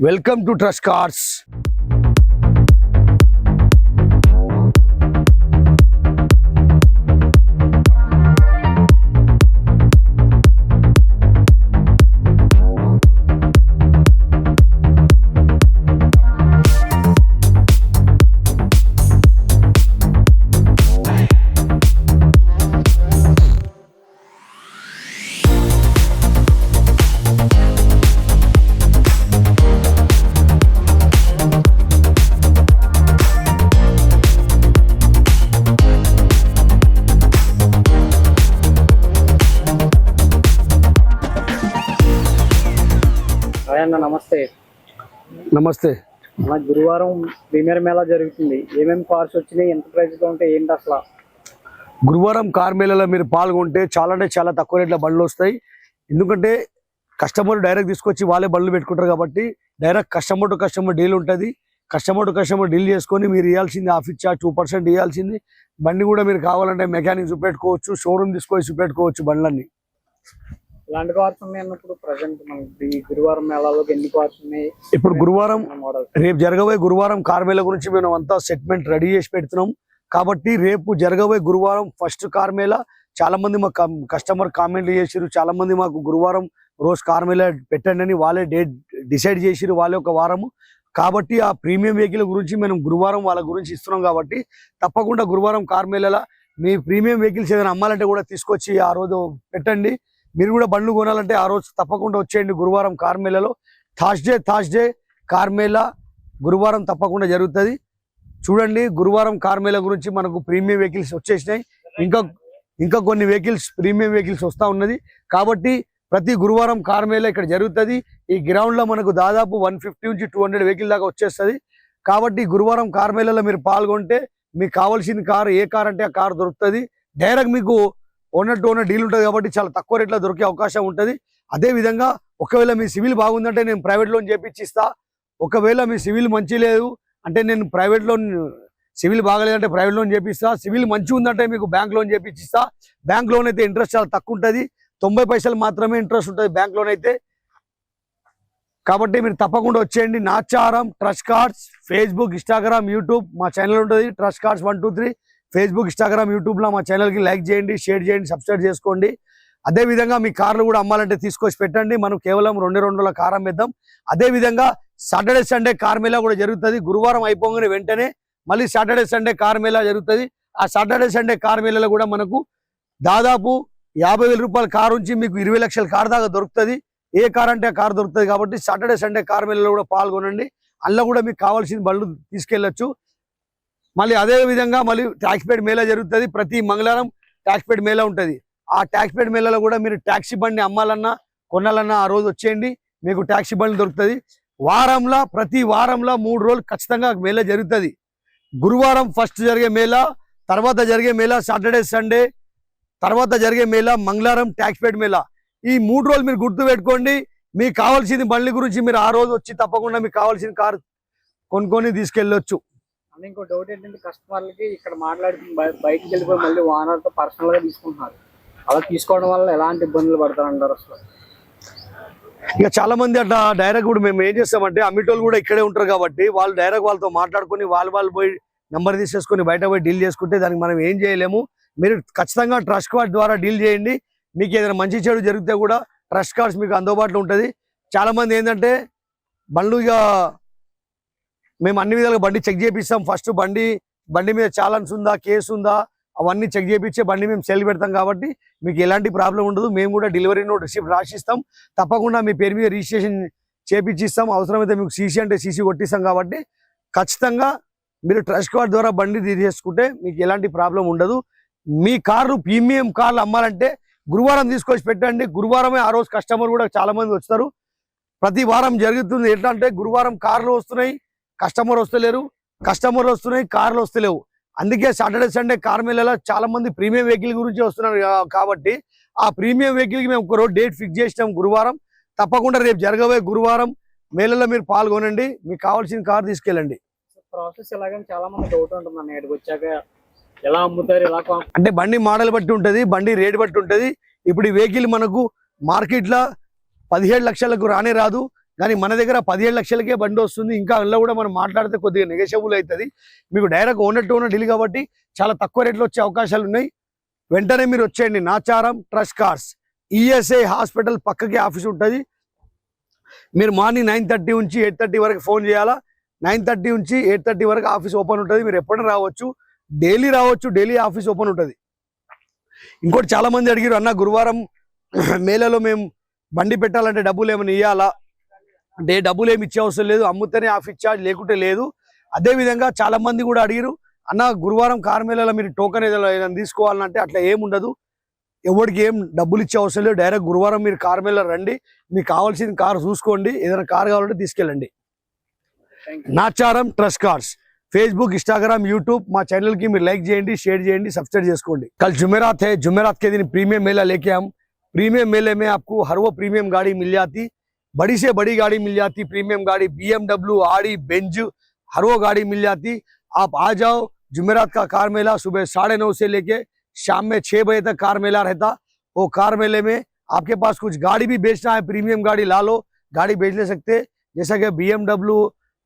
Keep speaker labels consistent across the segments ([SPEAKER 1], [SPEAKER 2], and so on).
[SPEAKER 1] Welcome to Trust Cars.
[SPEAKER 2] అన్న నమస్తే.
[SPEAKER 1] నమస్తే.
[SPEAKER 2] మన గురువారం ప్రీమియర్ మేళా జరుగుతుంది. ఏమేమి కార్స్ వచ్చినాయి, ఎంత ప్రైస్లో ఉంటాయి, ఏంటి అసలు?
[SPEAKER 1] గురువారం కార్ మేళలో మీరు పాల్గొంటే చాలా తక్కువ రేట్ల బండ్లు వస్తాయి. ఎందుకంటే కస్టమర్ డైరెక్ట్ తీసుకొచ్చి వాళ్ళే బండ్లు పెట్టుకుంటారు కాబట్టి direct customer to customer deal ఉంటుంది. కస్టమర్ టు కస్టమర్ డీల్ చేసుకొని మీరు ఇవ్వాల్సింది ఆఫీస్ చార్జ్ 2% ఇవ్వాల్సింది. బండి కూడా మీరు కావాలంటే మెకానిక్ చూపెట్టుకోవచ్చు, షోరూమ్ తీసుకొని చూపెట్టుకోవచ్చు బండ్లన్నీ.
[SPEAKER 2] ఇలాంటి కార్స్ ఉన్నాయి అన్నప్పుడు ప్రజెంట్ మనకి గురువారం మేళాలోకి ఎన్ని కార్స్ ఉన్నాయి?
[SPEAKER 1] ఇప్పుడు గురువారం రేపు జరగబోయే గురువారం కార్ మేళ గురించి మేము అంతా సెగ్మెంట్ రెడీ చేసి పెడుతున్నాం కాబట్టి రేపు జరగబోయే గురువారం ఫస్ట్ కార్ మేళ చాలా మంది మా కస్టమర్ కామెంట్లు చేసిరు. చాలా మంది మాకు గురువారం రోజు కార్ మేళ పెట్టండి అని వాళ్ళే డేట్ డిసైడ్ చేసిరు, వాళ్ళే ఒక వారము. కాబట్టి ఆ ప్రీమియం వెహికల్ గురించి మేము గురువారం వాళ్ళ గురించి ఇస్తున్నాం కాబట్టి తప్పకుండా గురువారం కార్ మేళలో మీ ప్రీమియం వెహికల్స్ ఏదైనా అమ్మాలంటే కూడా తీసుకొచ్చి ఆ రోజు పెట్టండి. మీరు కూడా బండ్లు కొనాలంటే ఆ రోజు తప్పకుండా వచ్చేయండి. గురువారం కార్ మేళలో థర్స్డే కార్ మేళ గురువారం తప్పకుండా జరుగుతుంది. చూడండి, గురువారం కార్ మేళ గురించి మనకు ప్రీమియం వెహికల్స్ వచ్చేసినాయి. ఇంకా కొన్ని వెహికల్స్ ప్రీమియం వెహికల్స్ వస్తూ ఉన్నది కాబట్టి ప్రతి గురువారం కార్ మేళ ఇక్కడ జరుగుతుంది. ఈ గ్రౌండ్లో మనకు దాదాపు 150 నుంచి 200 వెహికల్ దాకా వచ్చేస్తుంది. కాబట్టి గురువారం కార్ మేళలో మీరు పాల్గొంటే మీకు కావాల్సిన కారు ఏ కార్ అంటే ఆ కారు దొరుకుతుంది. డైరెక్ట్ మీకు ఓనర్ టు ఓనర్ డీల్ ఉంటుంది కాబట్టి చాలా తక్కువ రేట్లో దొరికే అవకాశం ఉంటుంది. అదేవిధంగా ఒకవేళ మీ సివిల్ బాగుందంటే నేను ప్రైవేట్ లోన్ చేపించిస్తా. ఒకవేళ మీ సివిల్ మంచి లేదు అంటే నేను ప్రైవేట్ లోన్, సివిల్ బాగలేదంటే ప్రైవేట్ లోన్ చేపిస్తా. సివిల్ మంచిగా ఉందంటే మీకు బ్యాంక్ లోన్ చేపించిస్తా. బ్యాంక్ లోన్ అయితే ఇంట్రెస్ట్ చాలా తక్కువ ఉంటుంది, 90 పైసలు మాత్రమే ఇంట్రెస్ట్ ఉంటుంది బ్యాంక్ లోన్ అయితే. కాబట్టి మీరు తప్పకుండా వచ్చేయండి. Nacharam trust cars Facebook, Instagram, YouTube మా ఛానల్ ఉంటుంది. ట్రస్ట్ కార్స్ 123 ఫేస్బుక్, ఇన్స్టాగ్రామ్, యూట్యూబ్లో మా ఛానల్కి లైక్ చేయండి, షేర్ చేయండి, సబ్స్క్రైబ్ చేసుకోండి. అదేవిధంగా మీ కార్లు కూడా అమ్మాలంటే తీసుకొచ్చి పెట్టండి. మనం కేవలం 2 కార్ అమ్మేద్దాం. అదేవిధంగా సాటర్డే సండే కార్ మేళా కూడా జరుగుతుంది. గురువారం అయిపోగానే వెంటనే మళ్ళీ సాటర్డే సండే కార్ మేళా జరుగుతుంది. ఆ సాటర్డే సండే కార్ మేళాలో కూడా మనకు దాదాపు 50,000 రూపాయల కారు నుంచి మీకు 20 లక్షల కార్ దాకా దొరుకుతుంది. ఏ కార్ అంటే ఆ కార్ దొరుకుతుంది కాబట్టి సాటర్డే సండే కార్ మేళాలో కూడా పాల్గొనండి. అందులో కూడా మీకు కావాల్సిన బళ్ళు తీసుకెళ్లొచ్చు. మళ్ళీ అదే విధంగా మళ్ళీ ట్యాక్స్పేడ్ మేళా జరుగుతుంది. ప్రతి మంగళవారం ట్యాక్స్పేడ్ మేళా ఉంటుంది. ఆ ట్యాక్స్పేడ్ మేళాలో కూడా మీరు ట్యాక్సీ బండి అమ్మాలన్నా కొనాలన్నా ఆ రోజు వచ్చేయండి, మీకు ట్యాక్సీ బండి దొరుకుతుంది. ప్రతి వారంలో 3 రోజులు ఖచ్చితంగా మేళా జరుగుతుంది. గురువారం ఫస్ట్ జరిగే మేళా, తర్వాత జరిగే మేళా సాటర్డే సండే, తర్వాత జరిగే మేళా మంగళవారం ట్యాక్స్పేడ్ మేళా. ఈ 3 రోజులు మీరు గుర్తు పెట్టుకోండి. మీకు కావాల్సిన బండ్ల గురించి మీరు ఆ రోజు వచ్చి తప్పకుండా మీకు కావాల్సిన కారు కొనుక్కొని తీసుకెళ్ళొచ్చు.
[SPEAKER 2] అంటే ఇంకో డౌట్ ఏంటంటే కస్టమర్లకి ఇక్కడ మాట్లాడుతున్న బయటకు వెళ్ళిపోయి మళ్ళీ ఓనర్తో పర్సనల్గా తీసుకుంటున్నారు. అలా తీసుకోవడం వల్ల ఎలాంటి ఇబ్బందులు పడతారంటారు అసలు?
[SPEAKER 1] ఇక చాలా మంది అట్లా డైరెక్ట్ కూడా మేము ఏం చేస్తామంటే అమ్మిటోళ్ళు కూడా ఇక్కడే ఉంటారు కాబట్టి వాళ్ళు డైరెక్ట్ వాళ్ళతో మాట్లాడుకొని వాళ్ళు పోయి నెంబర్ తీసేసుకొని బయట పోయి డీల్ చేసుకుంటే దానికి మనం ఏం చేయలేము. మీరు ఖచ్చితంగా ట్రస్ట్ కార్డ్ ద్వారా డీల్ చేయండి. మీకు ఏదైనా మంచి చెడు జరిగితే కూడా ట్రస్ట్ కార్డ్స్ మీకు అందుబాటులో ఉంటుంది. చాలా మంది ఏంటంటే బండ్లు ఇక మేము అన్ని విధాలుగా బండి చెక్ చేపిస్తాం. ఫస్ట్ బండి మీద చాలన్స్ ఉందా, కేసు ఉందా, అవన్నీ చెక్ చేపించే బండి మేము సెల్ పెడతాం కాబట్టి మీకు ఎలాంటి ప్రాబ్లం ఉండదు. మేము కూడా డెలివరీ నోట్ రిసిప్ట్ రాసిస్తాం. తప్పకుండా మీ పేరు మీద రిజిస్ట్రేషన్ చేపించిస్తాం. అవసరమైతే మీకు సీసీ అంటే సీసీ కొట్టిస్తాం కాబట్టి ఖచ్చితంగా మీరు ట్రస్ట్ కార్డ్ ద్వారా బండి తీసేసుకుంటే మీకు ఎలాంటి ప్రాబ్లం ఉండదు. మీ కార్లు ప్రీమియం కార్లు అమ్మాలంటే గురువారం తీసుకొచ్చి పెట్టండి. గురువారమే ఆ రోజు కస్టమర్ కూడా చాలా మంది వస్తారు. ప్రతి వారం జరుగుతుంది. ఎట్లా అంటే గురువారం కార్లు వస్తున్నాయి, కస్టమర్ వస్తలేరు, కస్టమర్లు వస్తున్నాయి, కార్లు వస్తలేవు. అందుకే సాటర్డే సండే కార్ మేళలో చాలా మంది ప్రీమియం వెహికల్ గురించి వస్తున్నారు కాబట్టి ఆ ప్రీమియం వెహికల్కి మేము ఒక రోజు డేట్ ఫిక్స్ చేసినాం గురువారం. తప్పకుండా రేపు జరగబోయే గురువారం మేళలో మీరు పాల్గొనండి, మీకు కావాల్సిన కార్ తీసుకెళ్ళండి.
[SPEAKER 2] ప్రాసెస్ ఎలాగని చాలా మంది డౌట్ ఉంటుంది అన్న, ఇక్కడికి వచ్చాక ఎలా అమ్ముతారు, ఎలా
[SPEAKER 1] అంటే బండి మోడల్ బట్టి ఉంటుంది, బండి రేట్ బట్టి ఉంటుంది. ఇప్పుడు ఈ వెహికల్ మనకు మార్కెట్లో 17 లక్షలకు రానే రాదు. కానీ మన దగ్గర 17 లక్షలకే బండి వస్తుంది. ఇంకా అందులో కూడా మనం మాట్లాడితే కొద్దిగా నెగోషియబుల్ అవుతుంది. మీకు direct owner to owner deal కాబట్టి చాలా తక్కువ రేట్లో వచ్చే అవకాశాలు ఉన్నాయి. వెంటనే మీరు వచ్చేయండి. Nacharam trust cars, ESI hospital పక్కకి ఆఫీస్ ఉంటుంది. మీరు మార్నింగ్ 9:30 నుంచి 8:30 వరకు ఫోన్ చేయాలా. 9:30 నుంచి 8:30 వరకు ఆఫీస్ ఓపెన్ ఉంటుంది. మీరు ఎప్పుడైనా రావచ్చు, డైలీ రావచ్చు, డైలీ ఆఫీస్ ఓపెన్ ఉంటుంది. ఇంకోటి చాలా మంది అడిగారు, అన్న గురువారం మేళలో మేము బండి పెట్టాలంటే డబ్బులు ఏమైనా ఇవ్వాలా అంటే, డబ్బులు ఏమి ఇచ్చే అవసరం లేదు, అమ్ముతేనే ఆఫీస్ ఛార్జ్ లేకుంటే లేదు. అదేవిధంగా చాలా మంది కూడా అడిగారు, అన్న గురువారం కార్ మేళలో మీరు టోకెన్ ఏదైనా తీసుకోవాలంటే అట్లా ఏముండదు, ఎవరికి ఏం డబ్బులు ఇచ్చే అవసరం లేదు. డైరెక్ట్ గురువారం మీరు కార్ మేళ రండి, మీకు కావాల్సిన కార్ చూసుకోండి, ఏదైనా కార్ కావాలంటే తీసుకెళ్ళండి. Nacharam trust cars Facebook Instagram YouTube మా चैनल की మీరు లైక్ చేయండి, షేర్ చేయండి, सब्सक्राइब చేసుకోండి. कल जुमेरात है, जुमेरात के दिन प्रीमियम मेला लेके हम प्रीमियम मेले में आपको हर वो प्रीमियम गाड़ी मिल जाती, बड़ी से बड़ी गाड़ी मिल जाती, प्रीमियम गाड़ी BMW आड़ी बेंज हर वो गाड़ी मिल जाती. आप आ जाओ. जुमेरात का कार मेला सुबह 9:30 से लेके शाम में 6 बजे तक कार मेला रहता. वो कार मेले में आपके पास कुछ गाड़ी भी बेचना है, प्रीमियम गाड़ी ला लो, गाड़ी बेच ले सकते. जैसा कि BMW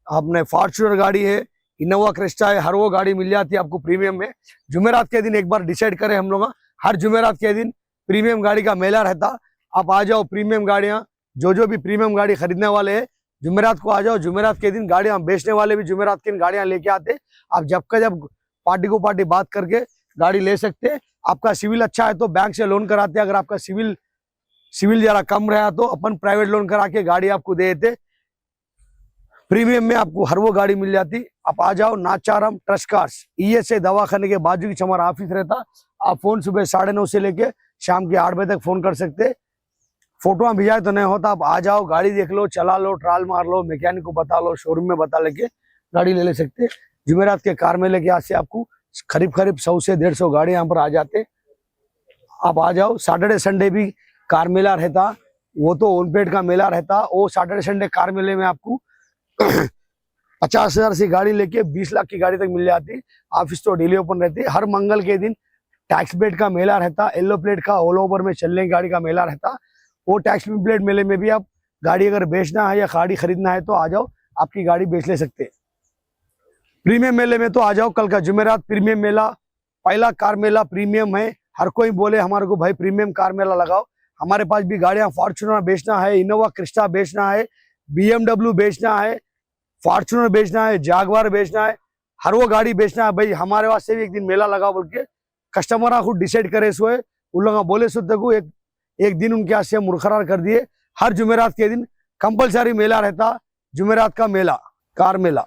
[SPEAKER 1] अपने फॉर्च्यूनर गाड़ी है, इनोवा क्रिस्टा है, हर वो गाड़ी मिल जाती है आपको प्रीमियम में. जुमेरात के दिन एक बार डिसाइड करें हम लोग, हर जुमेरात के दिन प्रीमियम गाड़ी का मेला रहता. आप आ जाओ. प्रीमियम गाड़ियां जो भी प्रीमियम गाड़ी खरीदने वाले हैं जुमेरात को आ जाओ. जुमेरात के दिन गाड़ियां बेचने वाले भी जुमेरात के दिन गाड़ियां लेके आते. आप जब का जब पार्टी को पार्टी बात करके गाड़ी ले सकते. आपका सिविल अच्छा है तो बैंक से लोन कराते. अगर आपका सिविल जरा कम रहा तो अपन प्राइवेट लोन करा के गाड़ी आपको दे देते. प्रीमियम में आपको हर वो गाड़ी मिल जाती. आप आ जाओ. नाचारम ट्रस्ट कार्स ESA दवाखाने के बाजू की हमारा ऑफिस रहता. आप फोन सुबह 9:30 से लेके शाम के 8 बजे तक फोन कर सकते. फोटो भिजाए तो नहीं होता. आप आ जाओ, गाड़ी देख लो, चला लो, ट्रायल मार लो, मैकेनिक को बता लो, शोरूम में बता लेके गाड़ी ले सकते. जुमेरात के कार मेले के यहाँ से आपको करीब 100 से 150 गाड़ी यहाँ पर आ जाते. आप आ जाओ. सैटरडे संडे भी कार मेला रहता, वो तो ओनपेड का मेला रहता. वो सैटरडे संडे कार मेले में आपको 50,000 से गाड़ी लेके 20 लाख की गाड़ी तक मिल जाती. ऑफिस तो डेली ओपन रहती. हर मंगल के दिन टैक्स प्लेट का मेला रहता, येलो प्लेट का ऑल ओवर में चलने की गाड़ी का मेला रहता. वो टैक्स प्लेट मेले में भी आप गाड़ी अगर बेचना है या गाड़ी खरीदना है तो आ जाओ, आपकी गाड़ी बेच ले सकते. प्रीमियम मेले में तो आ जाओ. कल का जुमेरात प्रीमियम मेला, पहला कार मेला प्रीमियम है. हर कोई बोले हमारे को भाई प्रीमियम कार मेला लगाओ. हमारे पास भी गाड़ियां फॉर्च्यूनर बेचना है, इनोवा क्रिस्टा बेचना है, BMW बेचना है, फॉर्च्यूनर बेचना है, जागवार बेचना है, हर वो गाड़ी बेचना है. भाई हमारे वास्ते भी एक दिन मेला लगाओ बोल के कस्टमर खुद डिसाइड करे. सो है उन लोग बोले सो तक एक दिन उनके हाथ से मुरखरार कर दिए. हर जुमेरात के दिन कंपलसरी मेला रहता. जुमेरात का मेला, कार मेला.